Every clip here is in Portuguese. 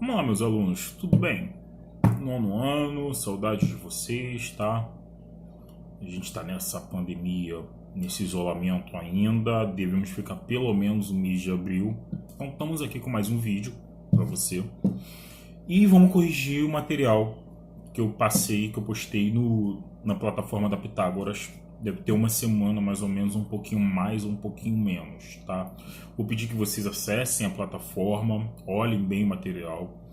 Vamos lá, meus alunos, tudo bem? Nono ano, saudades de vocês, tá? A gente está nessa pandemia, nesse isolamento ainda, devemos ficar pelo menos o mês de abril. Então estamos aqui com mais um vídeo para você. E vamos corrigir o material que eu passei, que eu postei na plataforma da Pitágoras. Deve ter uma semana, mais ou menos, um pouquinho mais ou um pouquinho menos, tá? Vou pedir que vocês acessem a plataforma, olhem bem o material,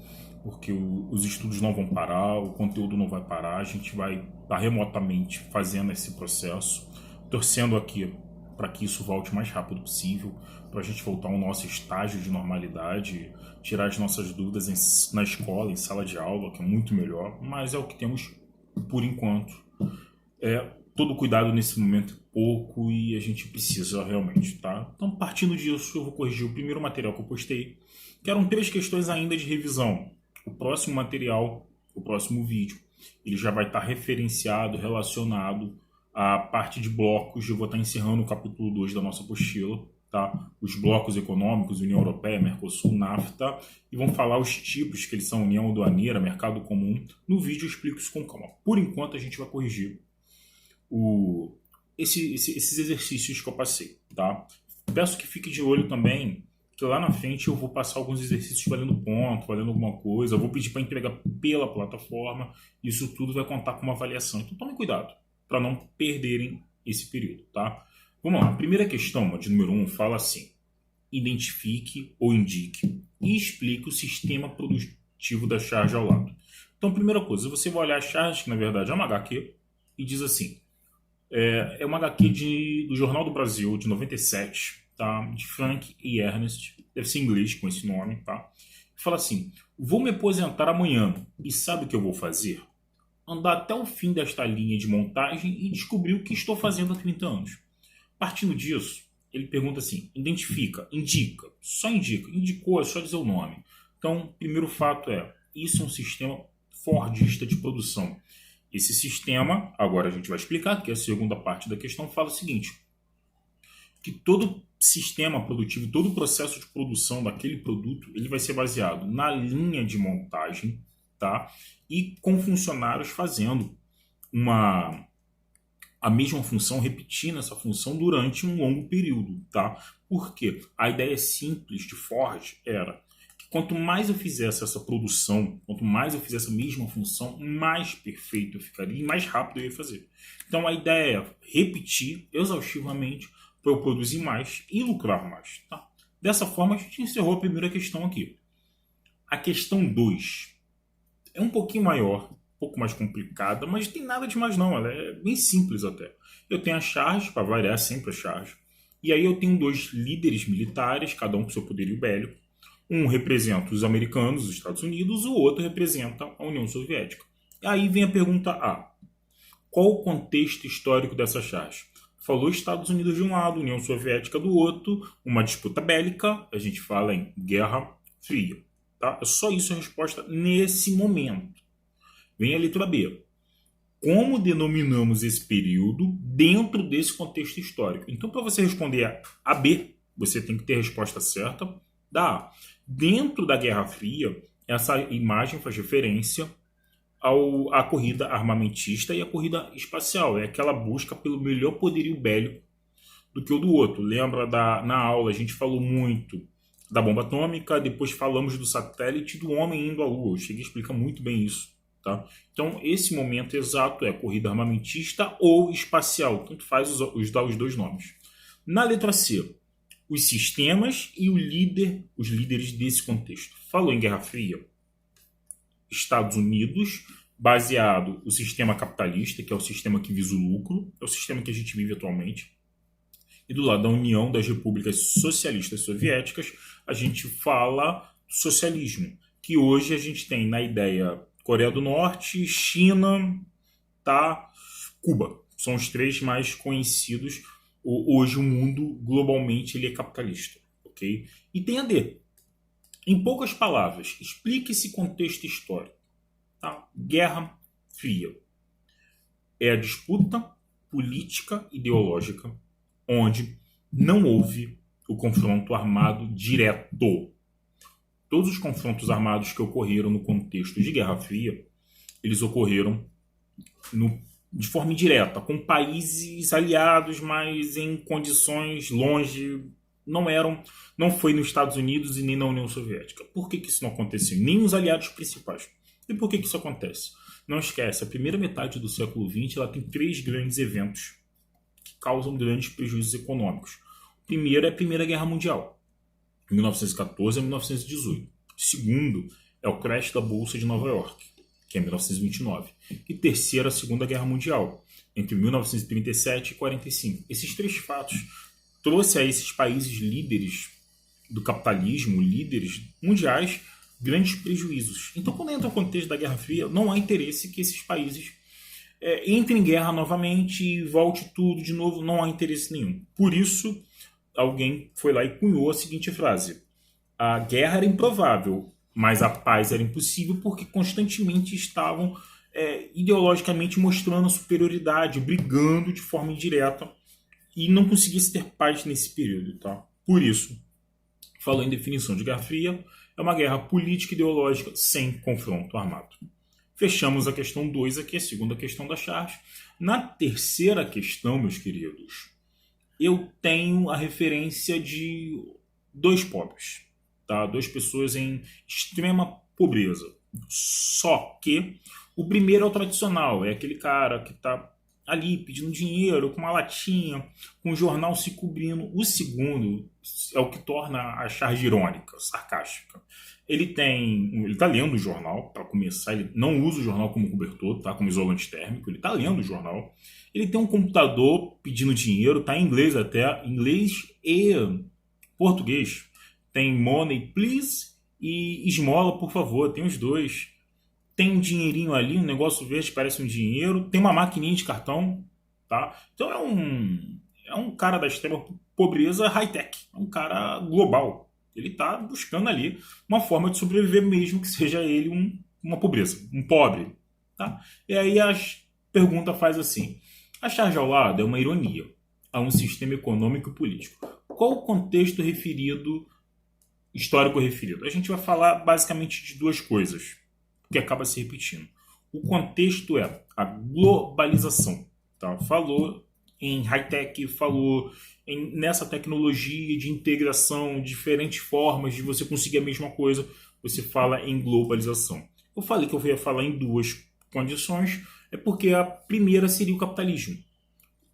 porque os estudos não vão parar, o conteúdo não vai parar, a gente vai estar remotamente fazendo esse processo, torcendo aqui para que isso volte o mais rápido possível, para a gente voltar ao nosso estágio de normalidade, tirar as nossas dúvidas na escola, em sala de aula, que é muito melhor, mas é o que temos por enquanto. Todo cuidado nesse momento é pouco e a gente precisa realmente, tá? Então, partindo disso, eu vou corrigir o primeiro material que eu postei, que eram 3 questões ainda de revisão. O próximo material, o próximo vídeo, ele já vai estar referenciado, relacionado à parte de blocos. Eu vou estar encerrando o capítulo 2 da nossa apostila, tá? Os blocos econômicos, União Europeia, Mercosul, NAFTA, e vão falar os tipos, que eles são União Aduaneira, Mercado Comum. No vídeo eu explico isso com calma. Por enquanto a gente vai corrigir esses exercícios que eu passei, tá? Peço que fique de olho também, que lá na frente eu vou passar alguns exercícios valendo ponto, valendo alguma coisa, eu vou pedir para entregar pela plataforma, isso tudo vai contar com uma avaliação. Então tomem cuidado, para não perderem esse período, tá? Vamos lá, a primeira questão, de número 1, fala assim: identifique ou indique e explique o sistema produtivo da charge ao lado. Então, primeira coisa, você vai olhar a charge, que na verdade é uma HQ, e diz assim: é uma HQ do Jornal do Brasil, de 97, tá? De Frank e Ernest, deve ser em inglês com esse nome, tá? Fala assim: vou me aposentar amanhã, e sabe o que eu vou fazer? Andar até o fim desta linha de montagem e descobrir o que estou fazendo há 30 anos. Partindo disso, ele pergunta assim: identifica, indica, só indica, indicou, é só dizer o nome. Então, primeiro fato isso é um sistema fordista de produção. Esse sistema, agora a gente vai explicar, que é a segunda parte da questão, fala o seguinte: que todo sistema produtivo, todo o processo de produção daquele produto, ele vai ser baseado na linha de montagem, tá? E com funcionários fazendo a mesma função, repetindo essa função durante um longo período, tá? Porque a ideia simples de Ford era: quanto mais eu fizesse essa produção, quanto mais eu fizesse a mesma função, mais perfeito eu ficaria e mais rápido eu ia fazer. Então a ideia é repetir exaustivamente para eu produzir mais e lucrar mais. Tá? Dessa forma a gente encerrou a primeira questão aqui. A questão 2 é um pouquinho maior, um pouco mais complicada, mas não tem nada de mais não, ela é bem simples até. Eu tenho a charge, para variar sempre a charge, e aí eu tenho 2 líderes militares, cada um com seu poderio bélico. Um representa os americanos, os Estados Unidos, o outro representa a União Soviética. Aí vem a pergunta A. Qual o contexto histórico dessa charge? Falou Estados Unidos de um lado, União Soviética do outro, uma disputa bélica, a gente fala em Guerra Fria. Tá? É só isso a resposta nesse momento. Vem a letra B. Como denominamos esse período dentro desse contexto histórico? Então, para você responder a B, você tem que ter a resposta certa da A. Dentro da Guerra Fria, essa imagem faz referência à corrida armamentista e à corrida espacial. É aquela busca pelo melhor poderio bélico do que o do outro. Lembra na aula a gente falou muito da bomba atômica, depois falamos do satélite e do homem indo à Lua. O Cheguei explica muito bem isso. Tá? Então, esse momento exato é corrida armamentista ou espacial. Tanto faz dar os 2 nomes. Na letra C, os sistemas e os líderes desse contexto. Falou em Guerra Fria, Estados Unidos, baseado no sistema capitalista, que é o sistema que visa o lucro, é o sistema que a gente vive atualmente. E do lado da União das Repúblicas Socialistas Soviéticas, a gente fala do socialismo, que hoje a gente tem na ideia Coreia do Norte, China, tá? Cuba. São os 3 mais conhecidos. Hoje o mundo, globalmente, ele é capitalista. Okay? E tem a D. Em poucas palavras, explique esse contexto histórico. Tá? Guerra Fria. É a disputa política ideológica onde não houve o confronto armado direto. todos os confrontos armados que ocorreram no contexto de Guerra Fria, eles ocorreram de forma indireta, com países aliados, mas em condições longe, não foi nos Estados Unidos e nem na União Soviética. Por que isso não aconteceu? Nem os aliados principais. E por que isso acontece? Não esquece, a primeira metade do século XX ela tem 3 grandes eventos que causam grandes prejuízos econômicos. O primeiro é a Primeira Guerra Mundial, 1914 a 1918. O segundo é o crash da Bolsa de Nova York, que é 1929. E terceiro, a Segunda Guerra Mundial, entre 1937 e 1945. Esses 3 fatos trouxe a esses países líderes do capitalismo, líderes mundiais, grandes prejuízos. Então, quando entra o contexto da Guerra Fria, não há interesse que esses países entrem em guerra novamente e volte tudo de novo, não há interesse nenhum. Por isso, alguém foi lá e cunhou a seguinte frase: a guerra era improvável, mas a paz era impossível, porque constantemente estavam ideologicamente mostrando a superioridade, brigando de forma indireta, e não conseguia se ter paz nesse período. Tá? Por isso, falando em definição de Guerra Fria, é uma guerra política e ideológica sem confronto armado. Fechamos a questão 2 aqui, a segunda questão da charge. Na terceira questão, meus queridos, eu tenho a referência de 2 pobres, tá? 2 pessoas em extrema pobreza. Só que o primeiro é o tradicional, é aquele cara que está ali pedindo dinheiro, com uma latinha, com o jornal se cobrindo. O segundo é o que torna a charge irônica, sarcástica. Ele está lendo o jornal, para começar, ele não usa o jornal como cobertor, tá? Como isolante térmico, ele está lendo o jornal. Ele tem um computador pedindo dinheiro, tá em inglês até, inglês e português. Tem money please e esmola por favor, tem os dois. Tem um dinheirinho ali, um negócio verde que parece um dinheiro, tem uma maquininha de cartão, tá? Então é um cara da extrema pobreza high-tech, é um cara global. Ele está buscando ali uma forma de sobreviver, mesmo que seja ele uma pobreza, um pobre, tá? E aí a pergunta faz assim: a charge ao lado é uma ironia a um sistema econômico e político. Qual o contexto histórico referido? A gente vai falar basicamente de 2 coisas, que acaba se repetindo. O contexto é a globalização. Tá? Falou em high-tech, falou nessa tecnologia de integração, diferentes formas de você conseguir a mesma coisa, você fala em globalização. Eu falei que eu ia falar em 2 condições, é porque a primeira seria o capitalismo.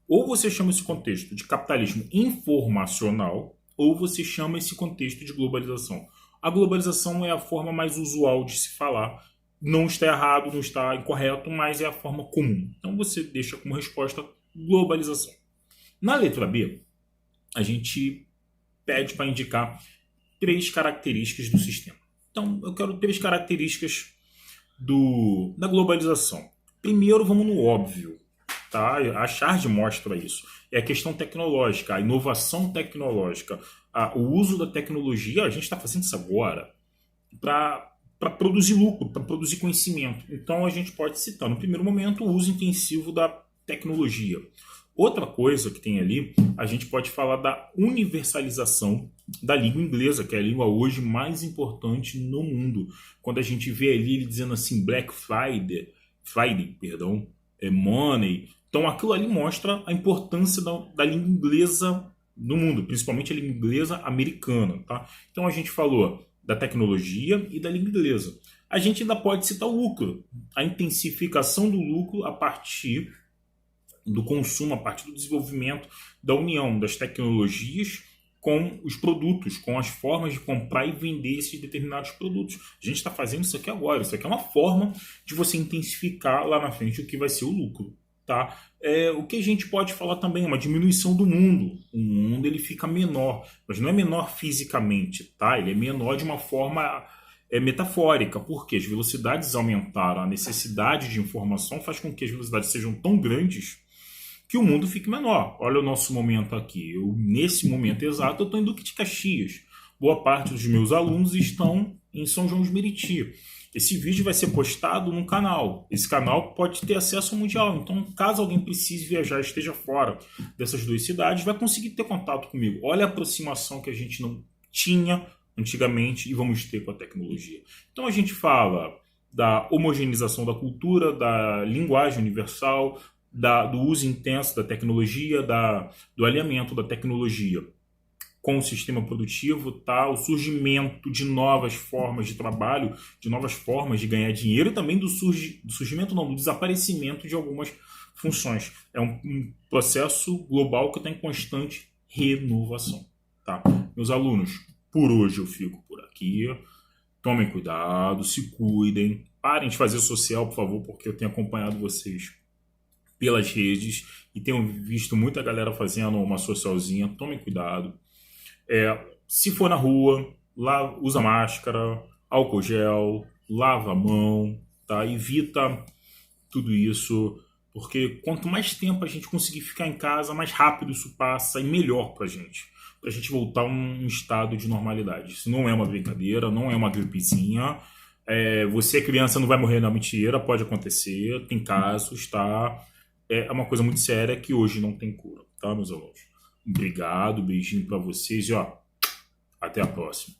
Ou você chama esse contexto de capitalismo informacional, ou você chama esse contexto de globalização. A globalização é a forma mais usual de se falar. Não está errado, não está incorreto, mas é a forma comum. Então você deixa como resposta globalização. Na letra B, a gente pede para indicar 3 características do sistema. Então eu quero 3 características da globalização. Primeiro, vamos no óbvio. Tá? A charge mostra isso. É a questão tecnológica, a inovação tecnológica, o uso da tecnologia. A gente está fazendo isso agora para produzir lucro, para produzir conhecimento. Então a gente pode citar, no primeiro momento, o uso intensivo da tecnologia. Outra coisa que tem ali, a gente pode falar da universalização da língua inglesa, que é a língua hoje mais importante no mundo. Quando a gente vê ali ele dizendo assim, Black Friday, money. Então aquilo ali mostra a importância da língua inglesa no mundo, principalmente a língua inglesa americana. Tá? Então a gente falou da tecnologia e da língua inglesa. A gente ainda pode citar o lucro, a intensificação do lucro a partir do consumo, a partir do desenvolvimento da união das tecnologias com os produtos, com as formas de comprar e vender esses determinados produtos. A gente está fazendo isso aqui agora. Isso aqui é uma forma de você intensificar lá na frente o que vai ser o lucro. Tá? O que a gente pode falar também é uma diminuição do mundo. O mundo ele fica menor, mas não é menor fisicamente, tá? Ele é menor de uma forma metafórica, porque as velocidades aumentaram, a necessidade de informação faz com que as velocidades sejam tão grandes que o mundo fique menor. Olha o nosso momento aqui. Nesse momento exato, eu estou em Duque de Caxias. Boa parte dos meus alunos estão em São João de Meriti. Esse vídeo vai ser postado no canal. Esse canal pode ter acesso ao mundial. Então, caso alguém precise viajar e esteja fora dessas 2 cidades, vai conseguir ter contato comigo. Olha a aproximação que a gente não tinha antigamente e vamos ter com a tecnologia. Então a gente fala da homogeneização da cultura, da linguagem universal, do uso intenso da tecnologia, do alinhamento da tecnologia com o sistema produtivo, tá? O surgimento de novas formas de trabalho, de novas formas de ganhar dinheiro e também do surgimento, não, do desaparecimento de algumas funções. É um processo global que está em constante renovação, tá? Meus alunos, por hoje eu fico por aqui. Tomem cuidado, se cuidem, parem de fazer social, por favor, porque eu tenho acompanhado vocês pelas redes e tenho visto muita galera fazendo uma socialzinha. Tomem cuidado. Se for na rua, usa máscara, álcool gel, lava a mão, tá? Evita tudo isso, porque quanto mais tempo a gente conseguir ficar em casa, mais rápido isso passa e melhor pra gente voltar a um estado de normalidade. Isso não é uma brincadeira, não é uma gripezinha. Você é criança, não vai morrer na mentira, pode acontecer, tem casos, tá? É uma coisa muito séria que hoje não tem cura, tá, meus alunos? Obrigado, beijinho pra vocês e ó, até a próxima.